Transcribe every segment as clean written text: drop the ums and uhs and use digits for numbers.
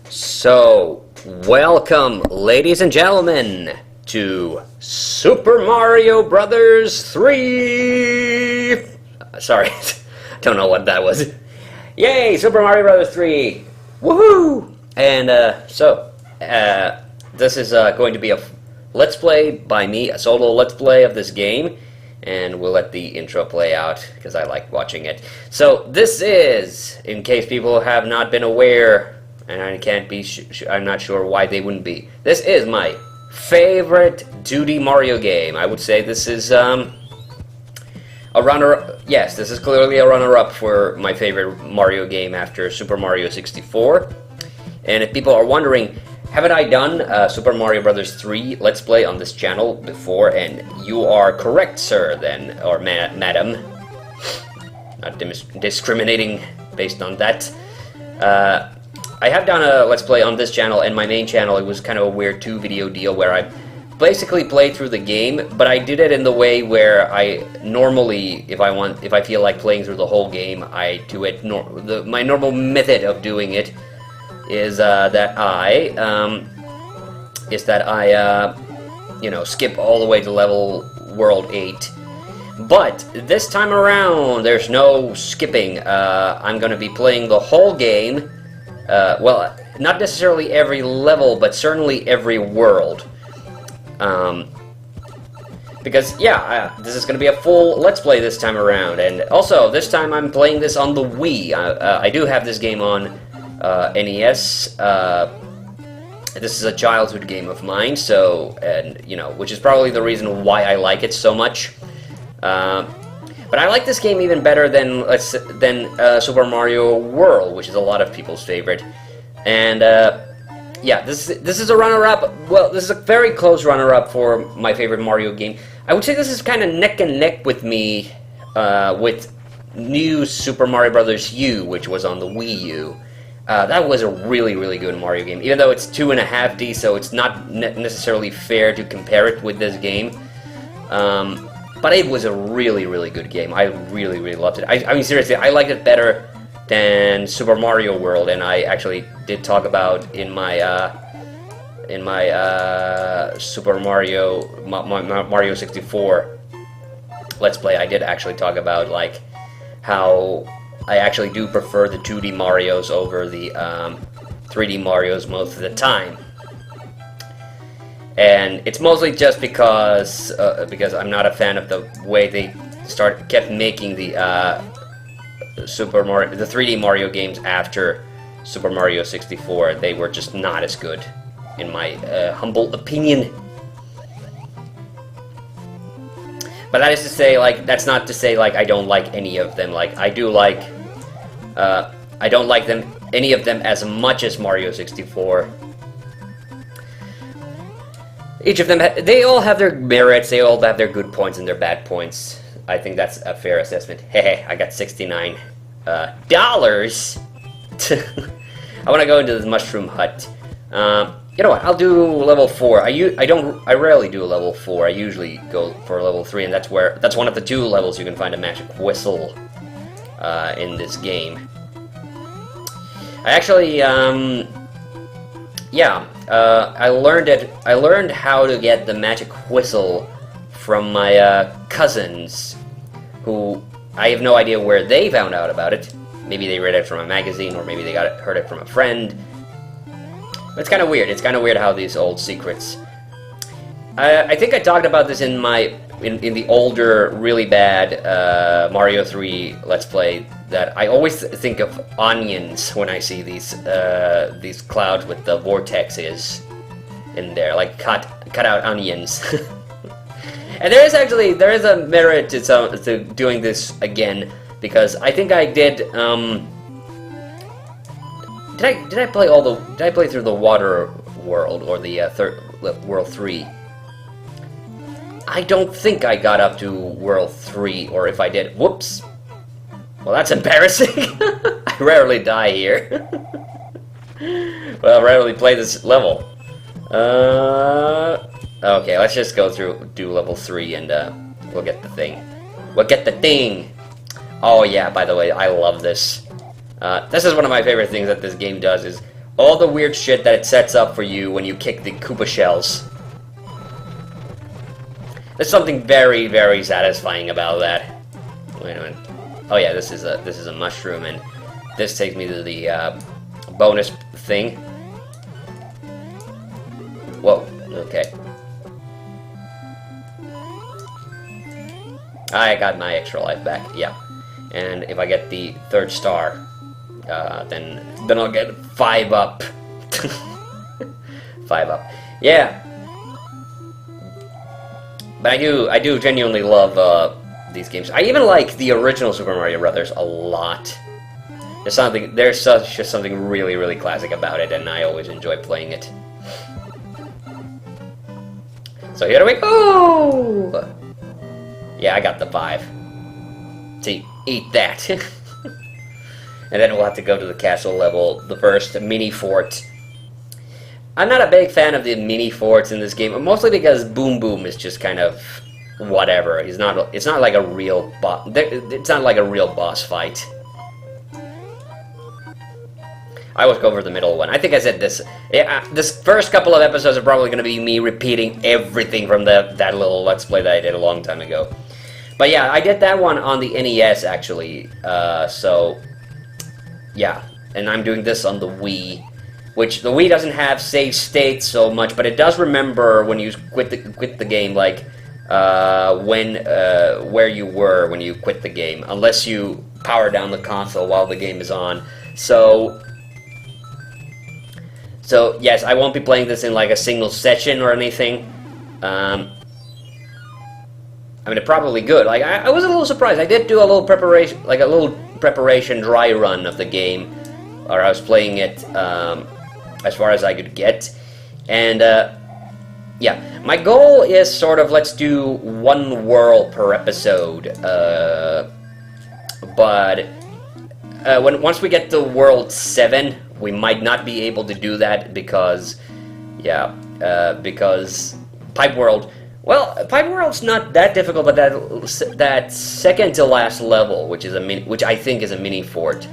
So, welcome, ladies and gentlemen, to Super Mario Brothers 3! Sorry, don't know what that was. Yay, Super Mario Brothers 3! Woohoo! And, this is going to be a Let's Play by me, a solo Let's Play of this game. And we'll let the intro play out, because I like watching it. So, this is, in case people have not been aware, and I can't be, I'm not sure why they wouldn't be. This is my favorite 2D Mario game. I would say this is, a runner, yes, this is clearly a runner-up for my favorite Mario game after Super Mario 64. And if people are wondering, haven't I done Super Mario Brothers 3 Let's Play on this channel before? And you are correct, sir, then, or madam. Not discriminating based on that. I have done a Let's Play on this channel and my main channel. It was kind of a weird two-video deal where I basically played through the game, but I did it in the way where I normally, if I feel like playing through the whole game, I do it. My normal method of doing it is that I you know, skip all the way to level World 8. But this time around, there's no skipping. I'm gonna be playing the whole game. Well, not necessarily every level, but certainly every world. Because, yeah, this is gonna be a full Let's Play this time around. And also, this time I'm playing this on the Wii. I do have this game on NES. This is a childhood game of mine, so, and you know, which is probably the reason why I like it so much. But I like this game even better than Super Mario World, which is a lot of people's favorite. And yeah, this is a runner-up. Well, this is a very close runner-up for my favorite Mario game. I would say this is kind of neck and neck with me with New Super Mario Bros. U, which was on the Wii U. That was a really, really good Mario game, even though it's 2.5D, so it's not necessarily fair to compare it with this game. But it was a really, really good game. I really, really loved it. I mean, seriously, I liked it better than Super Mario World, and I actually did talk about in my Super Mario 64 Let's Play. I did actually talk about like how I actually do prefer the 2D Marios over the 3D Marios most of the time. And it's mostly just because I'm not a fan of the way they kept making the 3D Mario games after Super Mario 64. They were just not as good, in my humble opinion. But that is to say, like, that's not to say like I don't like any of them. Like, I do like, I don't like any of them as much as Mario 64. Each of them, they all have their merits, they all have their good points and their bad points. I think that's a fair assessment. Hey, I got $69. I want to go into the Mushroom Hut. You know what, I'll do level 4. I rarely do a level 4, I usually go for level 3, and that's one of the 2 levels you can find a magic whistle in this game. I actually, yeah, I learned how to get the magic whistle from my cousins, who I have no idea where they found out about it. Maybe they read it from a magazine, or maybe they heard it from a friend. But it's kind of weird. It's kind of weird how these old secrets. I think I talked about this in the older, really bad Mario 3 Let's Play, that I always think of onions when I see these clouds with the vortexes in there, like cut out onions. And there is a merit to doing this again, because I think I did. Did I play through the Water World, or the World 3? I don't think I got up to World 3, or if I did, whoops. Well, that's embarrassing. I rarely die here. Well, I rarely play this level. Okay, let's just do level 3, and we'll get the thing. We'll get the thing! Oh yeah, by the way, I love this. This is one of my favorite things that this game does, is all the weird shit that it sets up for you when you kick the Koopa shells. There's something very, very satisfying about that. Wait a minute. Oh yeah, this is a mushroom, and this takes me to the bonus thing. Whoa. Okay. I got my extra life back. Yeah. And if I get the 3rd star, then I'll get 5 up. 5 up. Yeah. But I do genuinely love these games. I even like the original Super Mario Brothers a lot. There's just something really, really classic about it, and I always enjoy playing it. So here we go! Yeah, I got the 5. See, eat that. And then we'll have to go to the castle level, the first mini fort. I'm not a big fan of the mini forts in this game, mostly because Boom Boom is just kind of whatever. It's not like a real boss. It's not like a real boss fight. I always go for the middle one. I think I said this. Yeah, this first couple of episodes are probably going to be me repeating everything from that little Let's Play that I did a long time ago. But yeah, I did that one on the NES, actually. So, yeah. And I'm doing this on the Wii. Which, the Wii doesn't have save states so much, but it does remember when you quit the game, like, where you were when you quit the game. Unless you power down the console while the game is on. So, yes, I won't be playing this in, like, a single session or anything. I mean, it probably good. Like, I was a little surprised. I did do a little preparation, like a little preparation dry run of the game, or I was playing it as far as I could get, and yeah, my goal is sort of let's do 1 world per episode, but once we get to World 7, we might not be able to do that because, yeah, because Pipe World. Well, Pipe World's not that difficult, but that second to last level, which I think is a mini fort,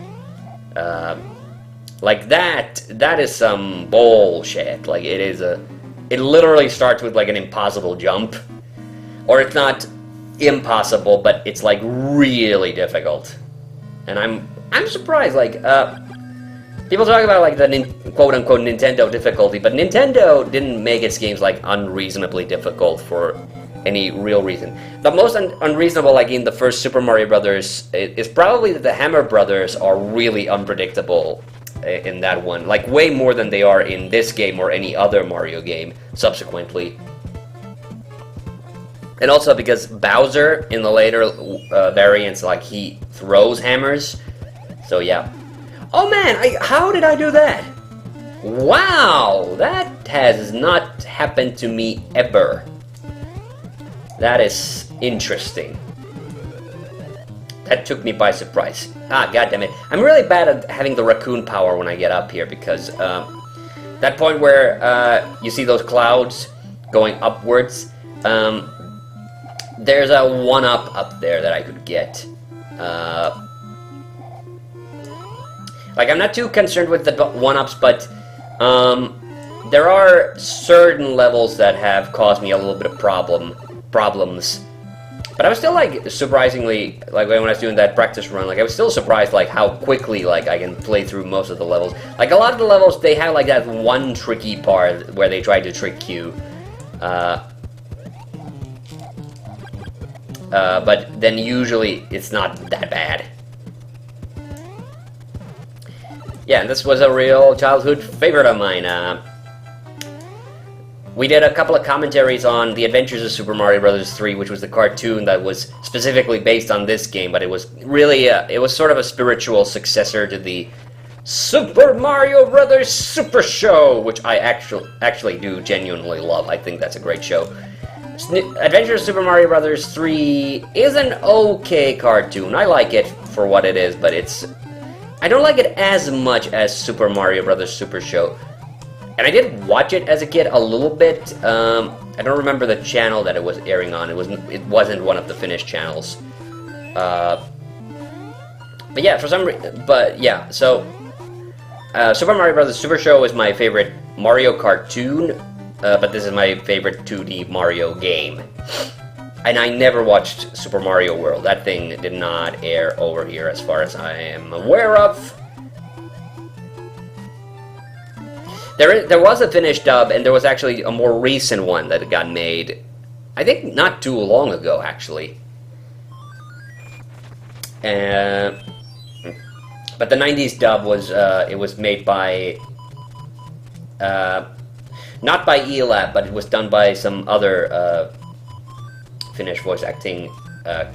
like that is some bullshit. Like it literally starts with like an impossible jump, or it's not impossible, but it's like really difficult, and I'm surprised. Like people talk about like the quote-unquote Nintendo difficulty, but Nintendo didn't make its games like unreasonably difficult for any real reason. The most unreasonable, like in the first Super Mario Brothers, is probably that the Hammer Brothers are really unpredictable in that one, like way more than they are in this game or any other Mario game subsequently. And also because Bowser in the later variants, like he throws hammers, so yeah. Oh man, how did I do that? Wow, that has not happened to me ever. That is interesting. That took me by surprise. Ah, goddammit. I'm really bad at having the raccoon power when I get up here because that point where you see those clouds going upwards, there's a 1-up up there that I could get. Like, I'm not too concerned with the 1-ups, but there are certain levels that have caused me a little bit of problems. But I was still, like, surprisingly, like, when I was doing that practice run, like, I was still surprised, like, how quickly, like, I can play through most of the levels. Like, a lot of the levels, they have, like, that one tricky part where they try to trick you. But then usually it's not that bad. Yeah, and this was a real childhood favorite of mine. We did a couple of commentaries on The Adventures of Super Mario Bros. 3, which was the cartoon that was specifically based on this game, but it was really, it was sort of a spiritual successor to the Super Mario Bros. Super Show, which I actually do genuinely love. I think that's a great show. Adventures of Super Mario Bros. 3 is an okay cartoon. I like it for what it is, but I don't like it as much as Super Mario Bros. Super Show. And I did watch it as a kid a little bit. I don't remember the channel that it was airing on. It wasn't one of the Finnish channels. But yeah, so Super Mario Bros. Super Show is my favorite Mario cartoon, but this is my favorite 2D Mario game. And I never watched Super Mario World. That thing did not air over here as far as I am aware of. There was a Finnish dub, and there was actually a more recent one that got made, I think not too long ago, actually. But the 90s dub was, it was made by, not by ELAB, but it was done by some other Finnish voice acting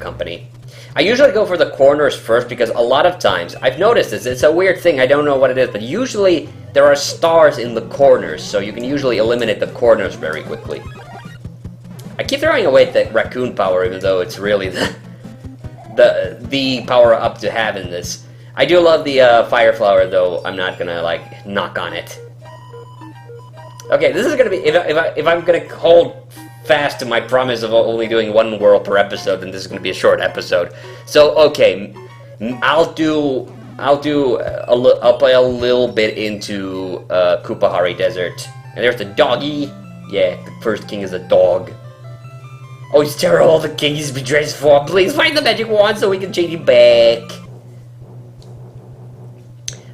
company. I usually go for the corners first because a lot of times, I've noticed this, it's a weird thing, I don't know what it is, but usually there are stars in the corners, so you can usually eliminate the corners very quickly. I keep throwing away the raccoon power even though it's really the power up to have in this. I do love the fire flower though, I'm not gonna like knock on it. Okay, this is gonna be, if I'm gonna hold fast to my promise of only doing one world per episode, then this is going to be a short episode. So okay, I'll play a little bit into Kupahari Desert. And there's the doggy. Yeah, the first king is a dog. Oh, he's terrible. The king is betrayed for. Please find the magic wand so we can change him back.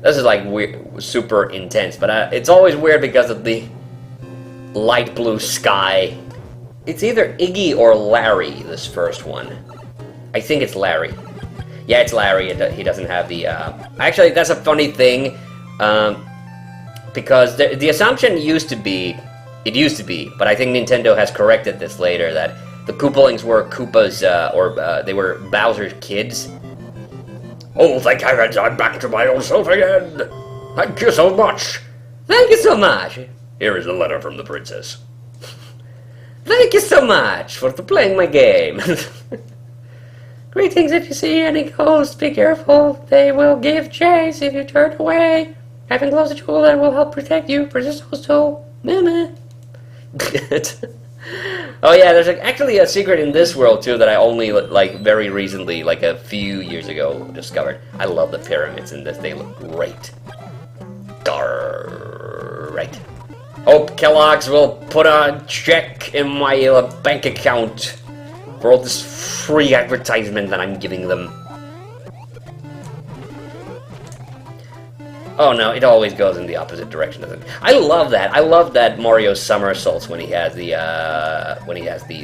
This is like weird, super intense, but it's always weird because of the light blue sky. It's either Iggy or Larry, this first one. I think it's Larry. Yeah, it's Larry. He doesn't have the... Actually, that's a funny thing. Because the assumption used to be... It used to be, but I think Nintendo has corrected this later, that the Koopalings were Koopa's, they were Bowser's kids. Oh, thank heavens, I'm back to my old self again! Thank you so much! Thank you so much! Here is a letter from the princess. Thank you so much for playing my game. Greetings, if you see any ghosts, be careful. They will give chase if you turn away. Having closed the jewel that will help protect you. Princess Toadstool. Meh. Oh yeah, there's actually a secret in this world too that I only like very recently, like a few years ago, discovered. I love the pyramids in this. They look great. Right. Hope Kellogg's will put a check in my bank account for all this free advertisement that I'm giving them. Oh no, it always goes in the opposite direction, doesn't it? I love that. I love that Mario somersaults when he has the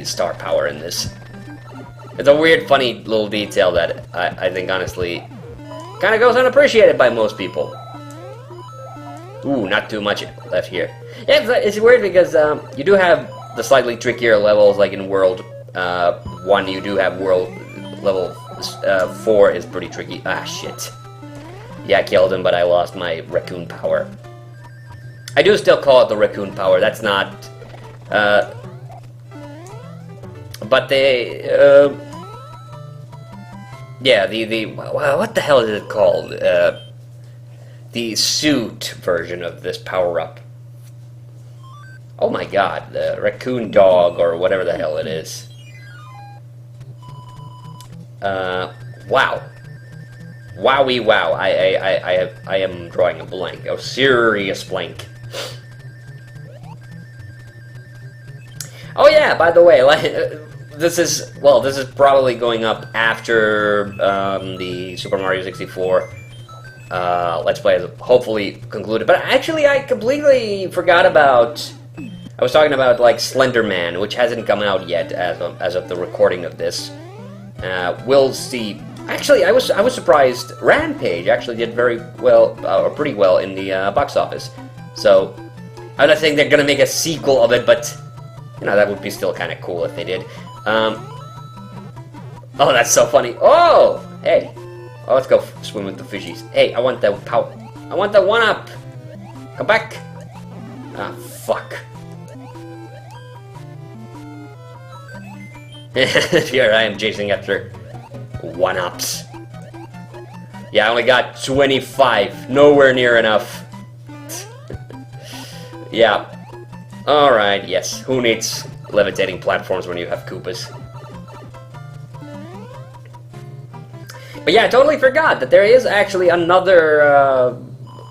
star power in this. It's a weird, funny little detail that I think honestly kind of goes unappreciated by most people. Ooh, not too much left here. Yeah, it's weird because you do have the slightly trickier levels, like in World 1, you do have World level 4 is pretty tricky. Ah, shit. Yeah, I killed him, but I lost my raccoon power. I do still call it the raccoon power, that's not... but they... yeah, what the hell is it called? The suit version of this power-up. Oh my god, the raccoon dog, or whatever the hell it is. Wow. Wowie wow, I am drawing a blank, a serious blank. Oh yeah, by the way, like, this is probably going up after the Super Mario 64 Let's Play is hopefully concluded. But actually, I completely forgot about... I was talking about, like, Slender Man, which hasn't come out yet as of the recording of this. We'll see. Actually, I was surprised. Rampage actually did very well, or pretty well, in the box office. So, I don't think they're gonna make a sequel of it, but, you know, that would be still kind of cool if they did. Oh, that's so funny. Oh! Hey. Oh, let's go swim with the fishies. Hey, I want that power. I want that one-up! Come back! Ah, fuck. Here I am chasing after one-ups. Yeah, I only got 25. Nowhere near enough. Yeah. Alright, yes. Who needs levitating platforms when you have Koopas? But yeah, I totally forgot that there is actually another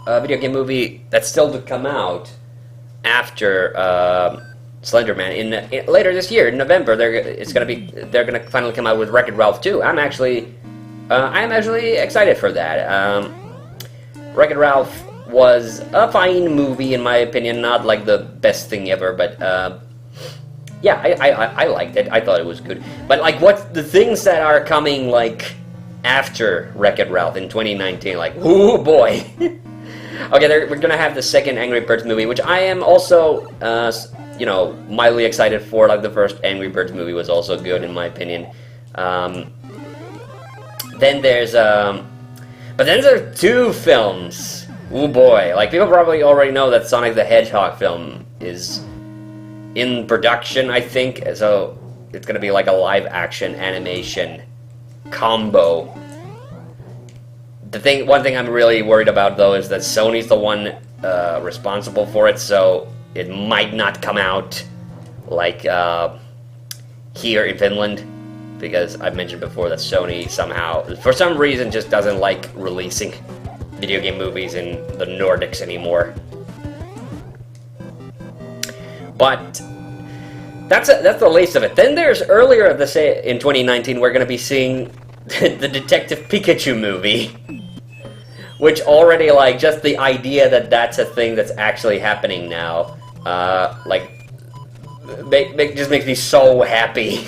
video game movie that's still to come out after Slender Man in later this year in November. They're gonna finally come out with Wreck-It Ralph 2. I'm actually excited for that. Wreck-It Ralph was a fine movie in my opinion, not like the best thing ever, but yeah, I liked it. I thought it was good. But like, what's the things that are coming like after Wreck-It Ralph in 2019? Like, oh boy. Okay, we're gonna have the second Angry Birds movie, which I am also, you know, mildly excited for. Like, the first Angry Birds movie was also good, in my opinion. Then there's, but then there are two films. Oh boy, like, people probably already know that Sonic the Hedgehog film is in production, I think, so it's gonna be like a live-action animation combo. One thing I'm really worried about, though, is that Sony's the one responsible for it, so it might not come out like here in Finland, because I've mentioned before that Sony somehow, for some reason, just doesn't like releasing video game movies in the Nordics anymore. But that's the least of it. Then there's earlier this in 2019 we're going to be seeing the Detective Pikachu movie, which already, like, just the idea that that's a thing that's actually happening now, like, just makes me so happy.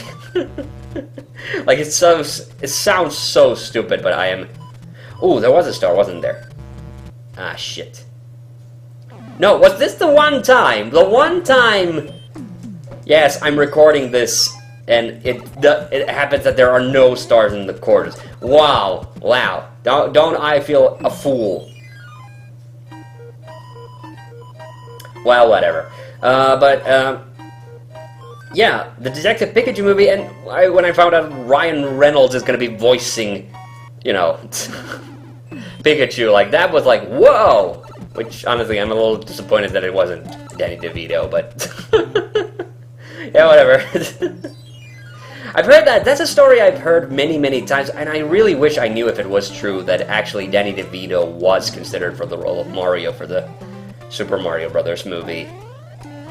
Like, it sounds so stupid, but I am. Ooh, there was a star, wasn't there? Ah, shit. No, was this the one time? The one time. Yes, I'm recording this, and it happens that there are no stars in the quarters. Wow. Don't I feel a fool? Well, whatever. Yeah, the Detective Pikachu movie, and when I found out Ryan Reynolds is going to be voicing, you know, Pikachu, like, that was like, whoa! Which, honestly, I'm a little disappointed that it wasn't Danny DeVito, but yeah, whatever. I've heard that. That's a story I've heard many, many times, and I really wish I knew if it was true that actually Danny DeVito was considered for the role of Mario for the Super Mario Brothers movie,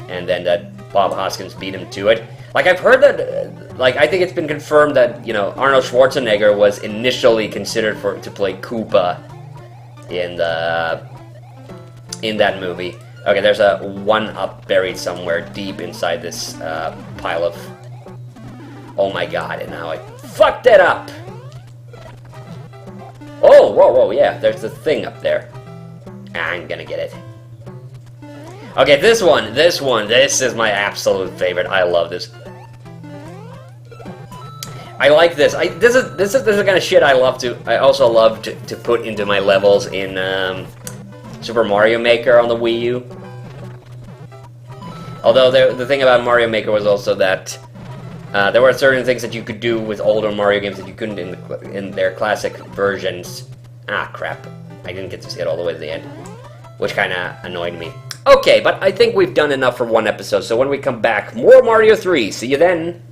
and then that Bob Hoskins beat him to it. Like, I've heard that, like, I think it's been confirmed that, you know, Arnold Schwarzenegger was initially considered to play Koopa in that movie. Okay, there's a 1-up buried somewhere deep inside this pile of... Oh my god, and now I fucked it up! Oh, whoa, yeah, there's the thing up there. I'm gonna get it. Okay, this is my absolute favorite. I love this. I like this. This is the kind of shit I also love to put into my levels in Super Mario Maker on the Wii U. Although the thing about Mario Maker was also that there were certain things that you could do with older Mario games that you couldn't in their classic versions. Ah, crap. I didn't get to see it all the way to the end, which kind of annoyed me. Okay, but I think we've done enough for one episode, so when we come back, more Mario 3. See you then!